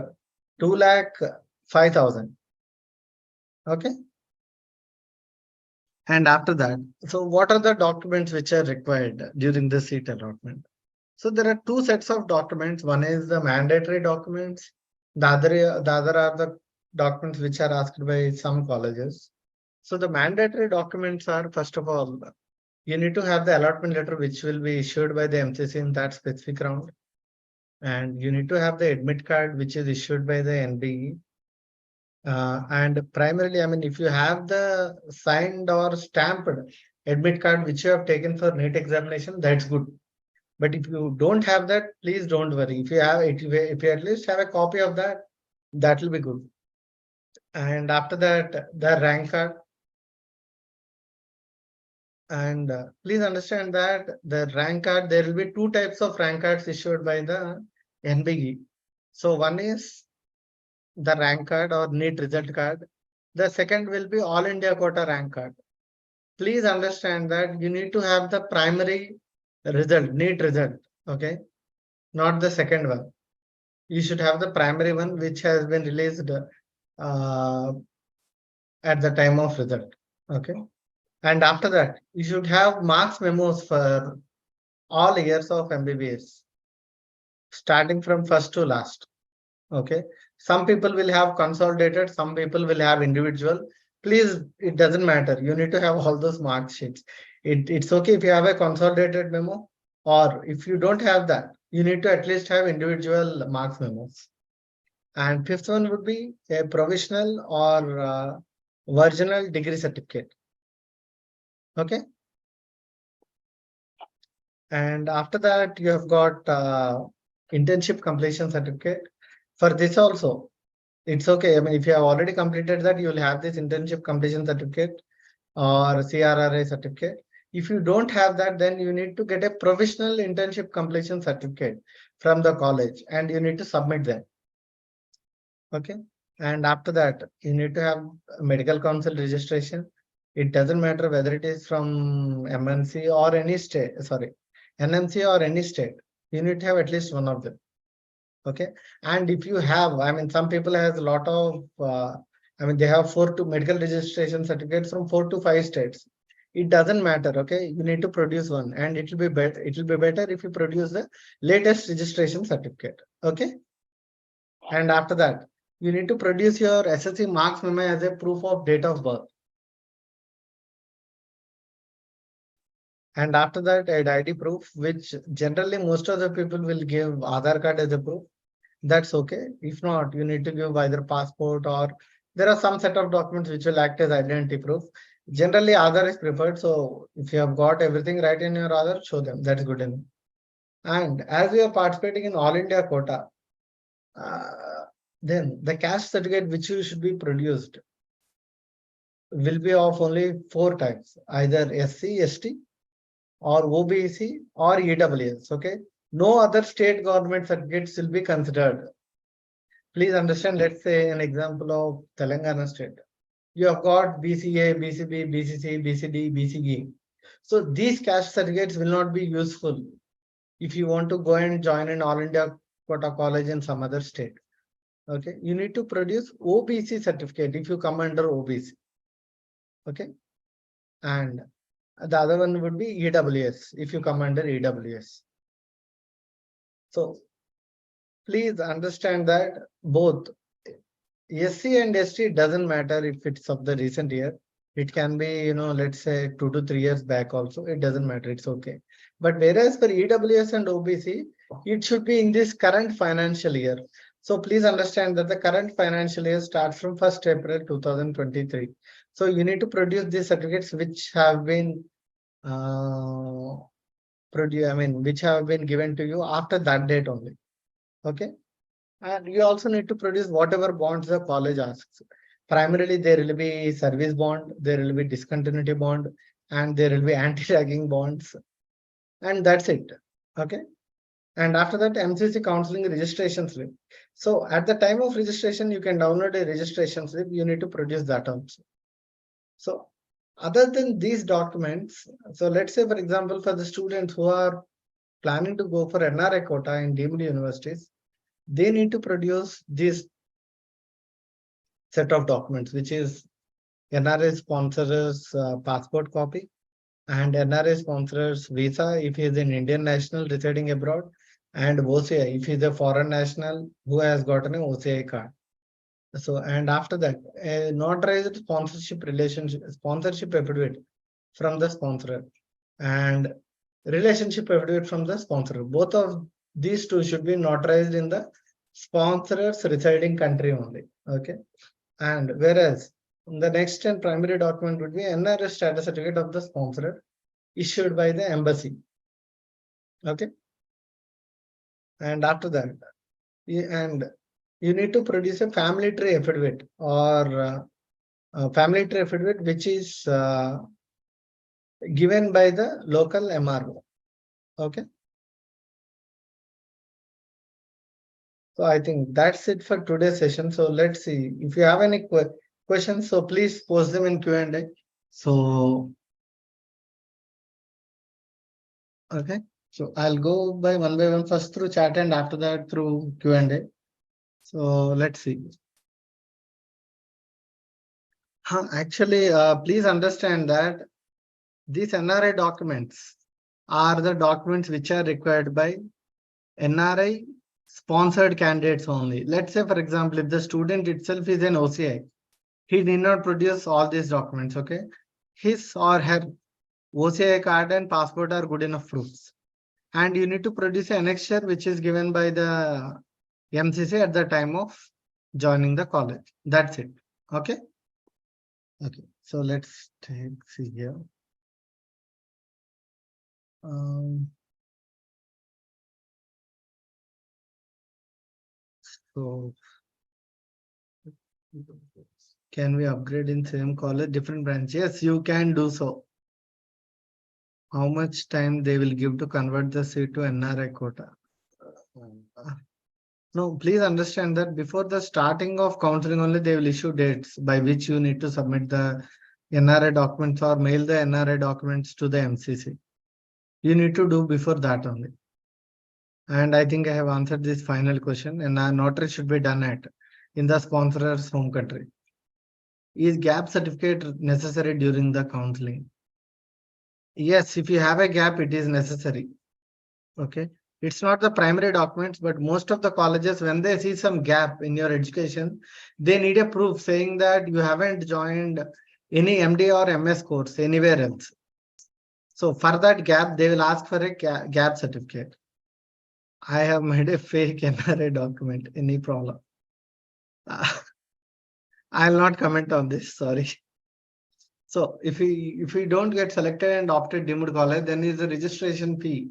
2,05,000. Okay. And after that, so what are the documents which are required during the seat allotment? So there are 2 sets of documents. One is the mandatory documents. The other are the documents which are asked by some colleges. So the mandatory documents are, first of all, you need to have the allotment letter which will be issued by the MCC in that specific round. And you need to have the admit card which is issued by the NBE. And primarily, I mean, if you have the signed or stamped admit card which you have taken for NEET examination, that's good. But if you don't have that, please don't worry. If you have, if you at least have a copy of that, that will be good. And after that, the rank card. And please understand that the rank card, there will be two types of rank cards issued by the NBE. So one is the rank card or NEET result card. The second will be All India Quota rank card. Please understand that you need to have the primary result, NEET result, okay? Not the second one. You should have the primary one, which has been released at the time of result, okay? And after that, you should have marks memos for all years of MBBS, starting from first to last. Okay. Some people will have consolidated, some people will have individual. Please, it doesn't matter. You need to have all those mark sheets. It's okay if you have a consolidated memo, or if you don't have that, you need to at least have individual marks memos. And fifth one would be a provisional or virginal degree certificate. Okay. And after that, you have got internship completion certificate. For this also, it's okay. I mean, if you have already completed that, you will have this internship completion certificate or CRRA certificate. If you don't have that, then you need to get a provisional internship completion certificate from the college and you need to submit them. Okay. And after that, you need to have medical council registration. It doesn't matter whether it is from MNC or any state, sorry, NMC or any state. You need to have at least one of them. Okay. And if you have, I mean, some people has a lot of, I mean, they have 4 to medical registration certificates from 4 to 5 states. It doesn't matter. Okay. You need to produce one and it will be better. It will be better if you produce the latest registration certificate. Okay. And after that, you need to produce your SSC marks memo as a proof of date of birth. And after that, an ID proof, which generally most of the people will give Aadhaar card as a proof. That's okay. If not, you need to give either passport or there are some set of documents which will act as identity proof. Generally, Aadhaar is preferred. So if you have got everything right in your Aadhaar, show them. That's good enough. And as we are participating in All India quota, then the caste certificate which you should be produced will be of only 4 types, either SC, ST, or OBC, or EWS. Okay. No other state government certificates will be considered. Please understand, let's say an example of Telangana state. You have got BCA, BCB, BCC, BCD, BCE. So these caste certificates will not be useful if you want to go and join an All India quota college in some other state. Okay, you need to produce OBC certificate if you come under OBC. Okay, and the other one would be EWS if you come under EWS. So please understand that both SC and ST doesn't matter if it's of the recent year. It can be, let's say 2 to 3 years back also. It doesn't matter. It's okay. But whereas for EWS and OBC, it should be in this current financial year. So please understand that the current financial year starts from 1st April 2023. So you need to produce these certificates which have been which have been given to you after that date only. Okay. And you also need to produce whatever bonds the college asks. Primarily, there will be service bond, there will be discontinuity bond, and there will be anti-ragging bonds. And that's it. Okay. And after that, MCC counseling registration slip. So at the time of registration, you can download a registration slip. You need to produce that also. So other than these documents, so let's say, for example, for the students who are planning to go for NRI quota in deemed universities, they need to produce this set of documents, which is NRI sponsors passport copy and NRI sponsors visa if he is an Indian national residing abroad, and OCI if he is a foreign national who has gotten an OCI card. So, and after that, a notarized sponsorship affidavit from the sponsor and relationship affidavit from the sponsor. Both of these two should be notarized in the sponsor's residing country only. Okay. And whereas the next and primary document would be NRS status certificate of the sponsor issued by the embassy. Okay. And after that, and you need to produce a family tree affidavit or family tree affidavit which is given by the local MRO. Okay. So I think that's it for today's session. So let's see if you have any questions. So please post them in Q&A. So okay. So I'll go by one first through chat and after that through Q&A. So let's see. Actually, please understand that these NRI documents are the documents which are required by NRI sponsored candidates only. Let's say, for example, if the student itself is an OCI, he did not produce all these documents, okay? His or her OCI card and passport are good enough proofs. And you need to produce an annexure which is given by the MCC at the time of joining the college. That's it. Okay. Okay. So let's see here. So can we upgrade in same college, different branch? Yes, you can do so. How much time they will give to convert the seat to NRI quota? No, please understand that before the starting of counseling only, they will issue dates by which you need to submit the NRI documents or mail the NRI documents to the MCC. You need to do before that only. And I think I have answered this final question. And a notary should be done at in the sponsor's home country. Is gap certificate necessary during the counseling? Yes, if you have a gap, it is necessary. Okay. It's not the primary documents, but most of the colleges, when they see some gap in your education, they need a proof saying that you haven't joined any MD or MS course anywhere else. So for that gap, they will ask for a gap certificate. I have made a fake NRA document. Any problem? I'll not comment on this. Sorry. So if we don't get selected and opted deemed college, then is the registration fee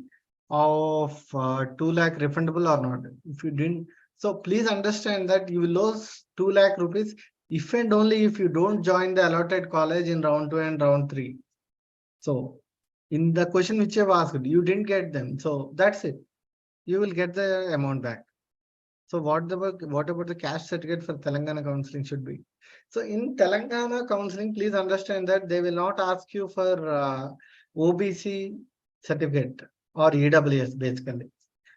of 2 lakh refundable or not? If you didn't, so please understand that you will lose 2 lakh rupees if and only if you don't join the allotted college in round 2 and round 3. So in the question which you have asked, you didn't get them. So that's it. You will get the amount back. So what about the cash certificate for Telangana counseling should be? So in Telangana counseling, please understand that they will not ask you for OBC certificate or EWS basically.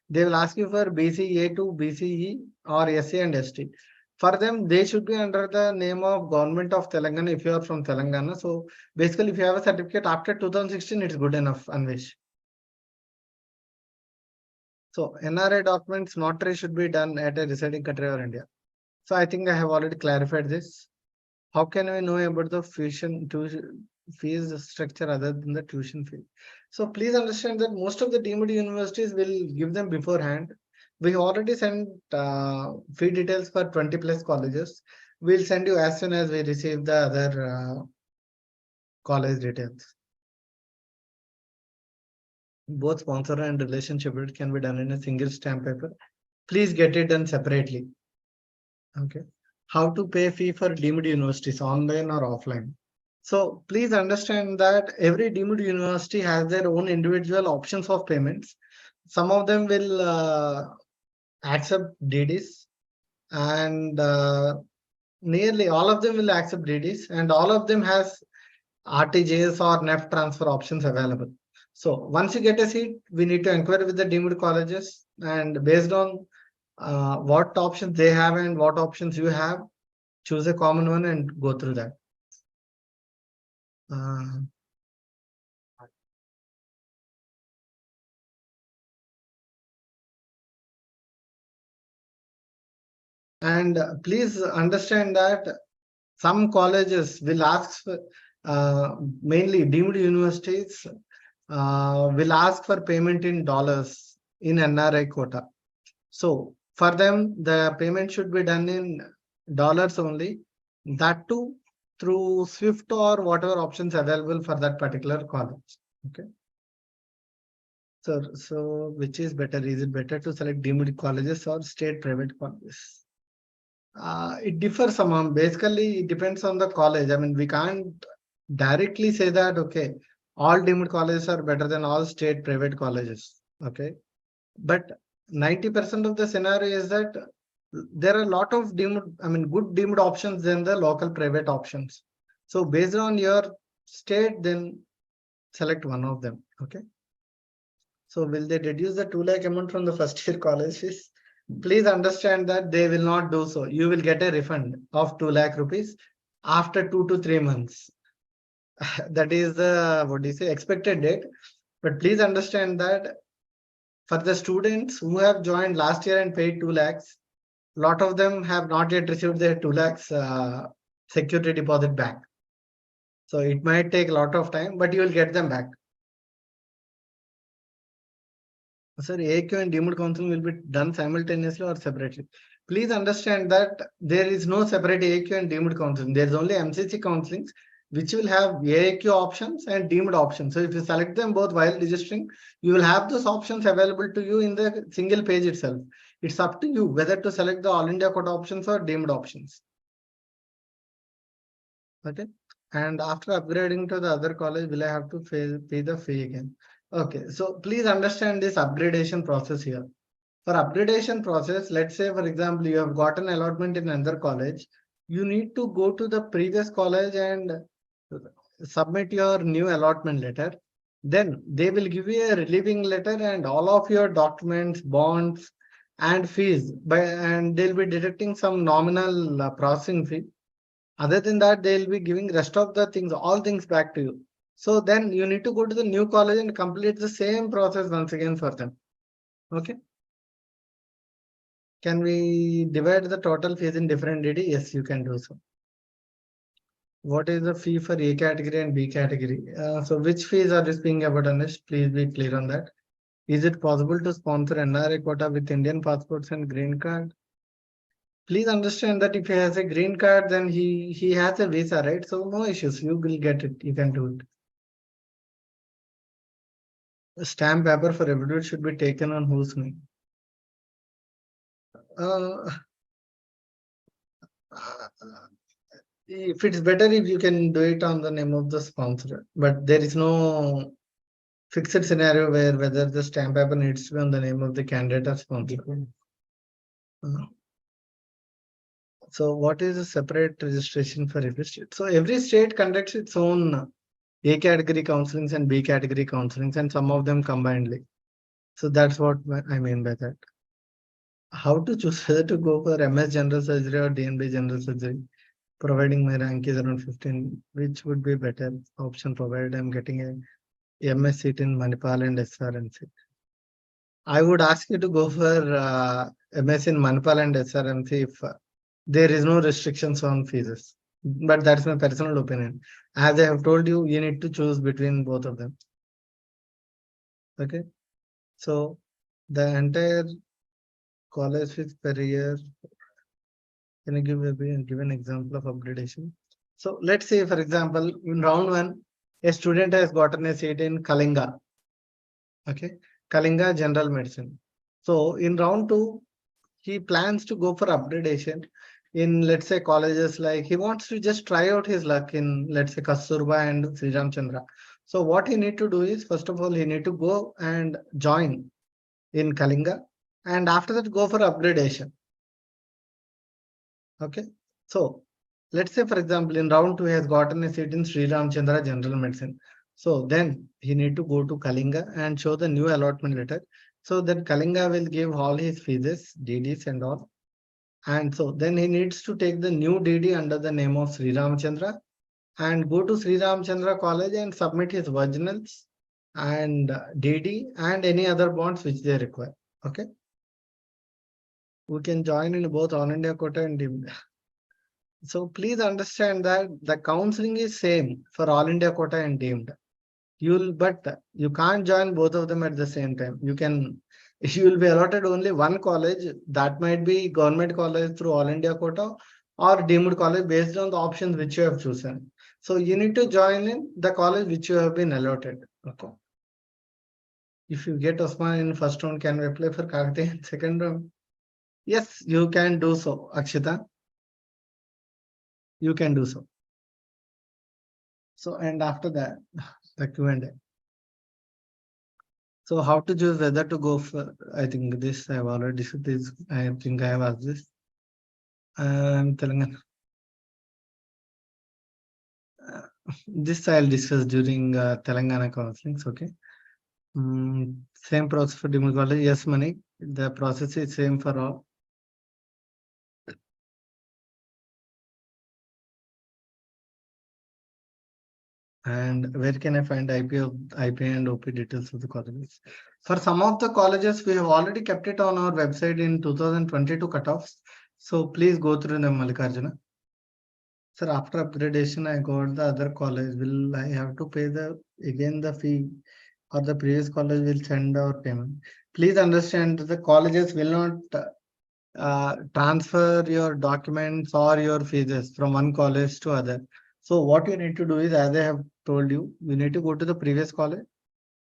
They will ask you for BCA2, BCE or SC and ST. For them, they should be under the name of Government of Telangana if you are from Telangana. So basically, if you have a certificate after 2016, it's good enough, Anvesh. So NRI documents notary should be done at a residing country or India. So I think I have already clarified this. How can we know about the fees structure other than the tuition fee? So please understand that most of the deemed universities will give them beforehand. We already sent fee details for 20 plus colleges. We'll send you as soon as we receive the other college details. Both sponsor and relationship can be done in a single stamp paper. Please get it done separately. Okay. How to pay fee for deemed universities, online or offline? So please understand that every deemed university has their own individual options of payments. Some of them will accept DDs and nearly all of them will accept DDs and all of them has RTGS or NEFT transfer options available. So once you get a seat, we need to inquire with the deemed colleges and based on what options they have and what options you have, choose a common one and go through that. And please understand that some colleges will ask for, mainly deemed universities will ask for payment in dollars in NRI quota. So for them, the payment should be done in dollars only. That too through SWIFT or whatever options available for that particular college. Okay. So which is better? Is it better to select deemed colleges or state private colleges? It differs among, basically it depends on the college. I mean, we can't directly say that, okay, all deemed colleges are better than all state private colleges. Okay. But 90% of the scenario is that there are a lot of deemed, I mean, good deemed options than the local private options. So based on your state, then select one of them. Okay. So will they reduce the 2 lakh amount from the first year college fees? Please understand that they will not do so. You will get a refund of 2 lakh rupees after 2 to 3 months. That is the, what do you say, expected date. But please understand that for the students who have joined last year and paid 2 lakhs, a lot of them have not yet received their 2 lakhs security deposit back. So it might take a lot of time, but you will get them back. Sir, AIQ and deemed counseling will be done simultaneously or separately. Please understand that there is no separate AIQ and deemed counseling. There is only MCC counselings, which will have AIQ options and deemed options. So if you select them both while registering, you will have those options available to you in the single page itself. It's up to you whether to select the All India quota options or deemed options. Okay. And after upgrading to the other college, will I have to pay the fee again? Okay. So please understand this upgradation process here. For upgradation process, let's say, for example, you have got an allotment in another college, you need to go to the previous college and submit your new allotment letter. Then they will give you a relieving letter and all of your documents, bonds, and fees. And they'll be deducting some nominal processing fee. Other than that, they'll be giving rest of the things, all things back to you. So then you need to go to the new college and complete the same process once again for them. Okay. Can we divide the total fees in different DD? Yes, you can do so. What is the fee for A category and B category? So which fees are you speaking about, Anish? Please be clear on that. Is it possible to sponsor NRI quota with Indian passports and green card? Please understand that if he has a green card, then he has a visa, right? So no issues. You will get it. You can do it. A stamp paper for everybody should be taken on whose name? Uh, if it's better if you can do it on the name of the sponsor, but there is no fixed scenario where whether the stamp paper needs to be on the name of the candidate or sponsor. So what is a separate registration for every state? So every state conducts its own A category counselings and B category counselings, and some of them combinedly. So that's what I mean by that. How to choose whether to go for MS general surgery or DNB general surgery? Providing my rank is around 15, which would be better option provided I'm getting a MS seat in Manipal and SRMC. I would ask you to go for MS in Manipal and SRMC if there is no restrictions on fees. But that's my personal opinion. As I have told you, you need to choose between both of them. Okay. So the entire college fees per year. Can you give an example of upgradation? So let's say, for example, in round one, a student has gotten a seat in Kalinga. Okay. Kalinga General Medicine. So in round two, he plans to go for upgradation in, let's say, colleges like he wants to just try out his luck in, let's say, Kasturba and Sri Ramchandra. So what he need to do is, first of all, he need to go and join in Kalinga, and after that go for upgradation. Okay. So let's say, for example, in round two, he has gotten a seat in Sri Ramchandra General Medicine. So then he need to go to Kalinga and show the new allotment letter. So then Kalinga will give all his fees, DDs and all. And so then he needs to take the new DD under the name of Sri Ramchandra and go to Sri Ramchandra College and submit his originals and DD and any other bonds which they require. Okay. We can join in both All India quota and deemed. So please understand that the counseling is same for All India quota and deemed. But you can't join both of them at the same time. You will be allotted only one college. That might be government college through All India quota or deemed college based on the options which you have chosen. So you need to join in the college which you have been allotted. Okay. If you get Osman in first round, can we apply for Karti in second round? Yes, you can do so, Akshita. you can do so. So, and after that, the Q&A. So how to choose whether to go for, I think this I've already discussed this. I think I have asked this. Telangana. This I'll discuss during Telangana counseling. Okay. Same process for Deemed College. Yes, Mani. The process is same for all. And where can I find IP and OP details of the colleges? For some of the colleges, we have already kept it on our website in 2022 cutoffs. So please go through them, Mallikarjuna. Sir, after upgradation, I got the other college. Will I have to pay the fee, or the previous college will send our payment? Please understand that the colleges will not transfer your documents or your fees from one college to other. So what you need to do is, as I have told you, you need to go to the previous college,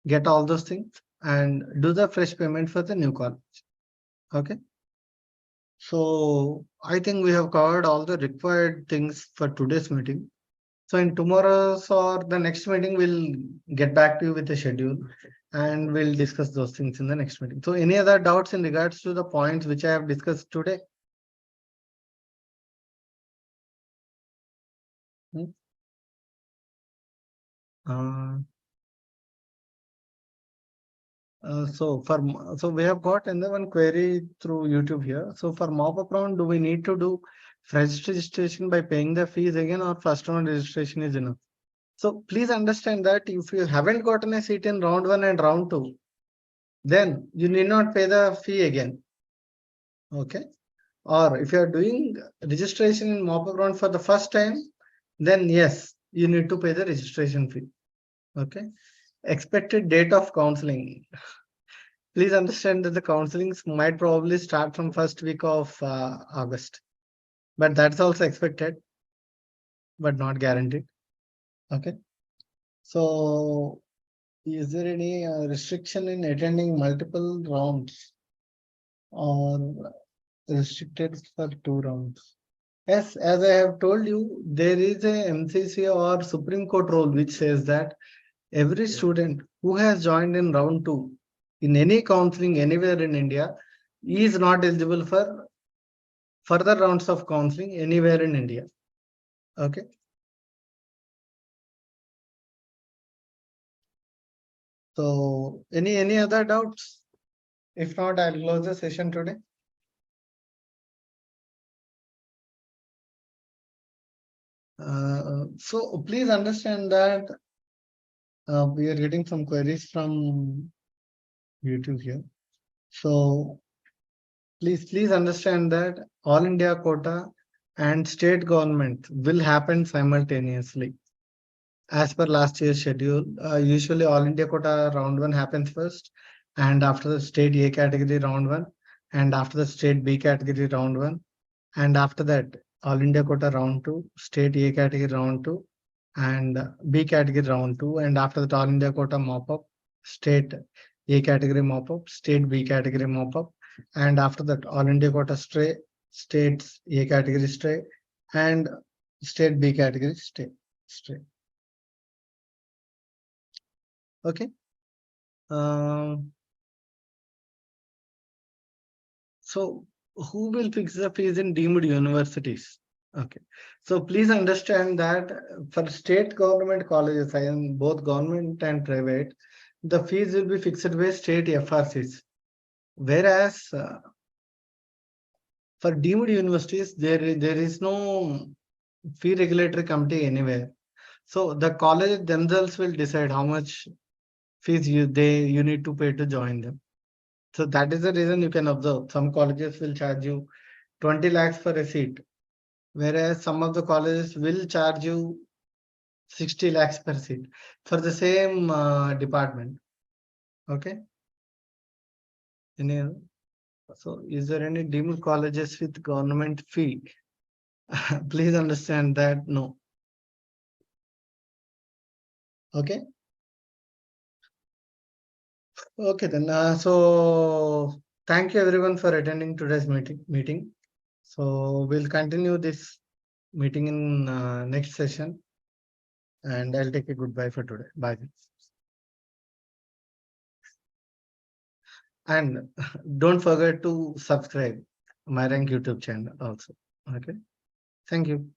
get all those things, and do the fresh payment for the new college. Okay. So I think we have covered all the required things for today's meeting. So in tomorrow's or the next meeting, we'll get back to you with the schedule and we'll discuss those things in the next meeting. So any other doubts in regards to the points which I have discussed today? Uh, so we have got another one query through YouTube here. So for mop-up round, do we need to do fresh registration by paying the fees again, or first round registration is enough? So please understand that if you haven't gotten a seat in round 1 and round 2, then you need not pay the fee again. Okay. Or if you are doing registration in mop-up round for the first time, then yes, you need to pay the registration fee. Okay. Expected date of counseling. Please understand that the counselings might probably start from first week of August, but that's also expected, but not guaranteed. Okay. So is there any restriction in attending multiple rounds, or restricted for 2 rounds? Yes, as I have told you, there is a MCC or Supreme Court rule which says that every student who has joined in round 2 in any counseling anywhere in India is not eligible for further rounds of counseling anywhere in India. Okay. So any other doubts? If not, I'll close the session today. So please understand that we are getting some queries from YouTube here. So please understand that all India quota and state government will happen simultaneously. As per last year's schedule, usually all India quota round 1 happens first, and after the state A category round 1, and after the state B category round 1, and after that all India quota round 2, state A category round 2, and B category round 2, and after that all India quota mop up, state A category mop up, state B category mop up, and after that all India quota stray, states A category stray, and state B category stray. Okay. So who will fix the fees in deemed universities? Okay. So please understand that for state government colleges, I am both government and private, the fees will be fixed by state FRCs. Whereas for deemed universities, there is no fee regulatory committee anywhere. So the college themselves will decide how much fees you need to pay to join them. So that is the reason you can observe some colleges will charge you 20 lakhs for a seat, whereas some of the colleges will charge you 60 lakhs per seat for the same department. Okay. So is there any deemed colleges with government fee? Please understand that no. Okay. Okay then. So thank you everyone for attending today's meeting. So we'll continue this meeting in next session. And I'll take a goodbye for today. Bye. And don't forget to subscribe my rank YouTube channel also. Okay. Thank you.